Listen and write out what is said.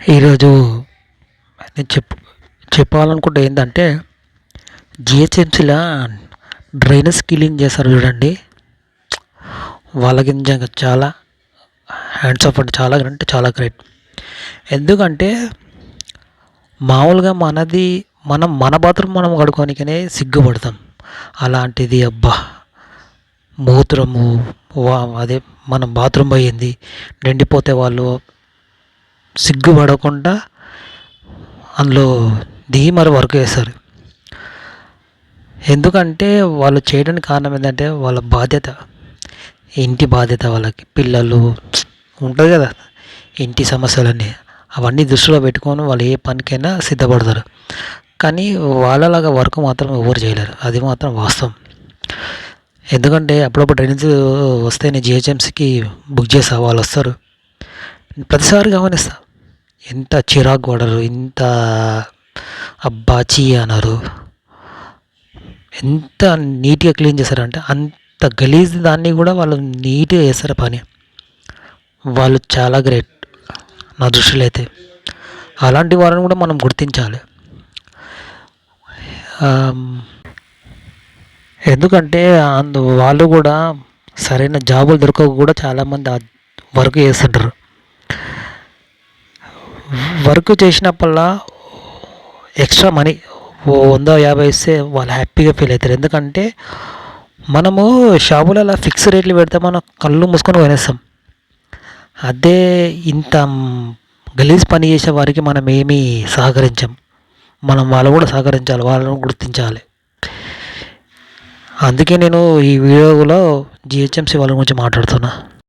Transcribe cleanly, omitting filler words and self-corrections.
ఈరోజు నేను చెప్పాలనుకుంటే ఏంటంటే జిహెచ్ఎంసీలో డ్రైనేజ్ క్లీన్ చేస్తారు చూడండి. వాళ్ళకి నిజంగా చాలా హ్యాండ్స్ ఆఫ్ అంటే చాలా అంటే చాలా గ్రేట్. ఎందుకంటే మామూలుగా మన బాత్రూమ్ మనం కడుక్కోనికనే సిగ్గుపడతాం. అలాంటిది అబ్బా మూత్రము అదే మనం బాత్రూమ్ పోయింది నిండిపోతే వాళ్ళు సిగ్గుపడకుండా అందులో దిగి మరి వర్క్ చేస్తారు. ఎందుకంటే వాళ్ళు చేయడానికి కారణం ఏంటంటే వాళ్ళ బాధ్యత, ఇంటి బాధ్యత. వాళ్ళకి పిల్లలు ఉంటుంది కదా, ఇంటి సమస్యలన్నీ అవన్నీ దృష్టిలో పెట్టుకొని వాళ్ళు ఏ పనికైనా సిద్ధపడతారు. కానీ వాళ్ళలాగా వర్క్ మాత్రం ఎవరు చేయలేరు, అది మాత్రం వాస్తవం. ఎందుకంటే అప్పుడప్పుడు డ్రైనేజ్ వస్తే నేను జిహెచ్ఎంసీకి బుక్ చేస్తా, వాళ్ళు వస్తారు. ప్రతిసారి గమనిస్తా ఎంత చిరాకు పడరు, ఎంత అబ్బా చీ అన్నారు, ఎంత నీట్గా క్లీన్ చేస్తారంటే అంత గలీజ్ దాన్ని కూడా వాళ్ళు నీట్గా చేస్తారు పని. వాళ్ళు చాలా గ్రేట్ నా దృష్టిలో అయితే. అలాంటి వాళ్ళని కూడా మనం గుర్తించాలి. ఎందుకంటే వాళ్ళు కూడా సరైన జాబులు దొరకక కూడా చాలామంది వర్క్ చేస్తుంటారు. వర్క్ చేసినప్పుడల్లా ఎక్స్ట్రా మనీ 100-50 ఇస్తే వాళ్ళు హ్యాపీగా ఫీల్ అవుతారు. ఎందుకంటే మనము షాపులలో ఫిక్స్ రేట్లు పెడితే మనం కళ్ళు మూసుకొని కొనేస్తాం. అదే ఇంత గలీజ్ పని చేసే వారికి మనం ఏమీ సహకరించాం. మనం వాళ్ళు కూడా సహకరించాలి, వాళ్ళని గుర్తించాలి. అందుకే నేను ఈ వీడియోలో జిహెచ్ఎంసీ వాళ్ళ గురించి మాట్లాడుతున్నా.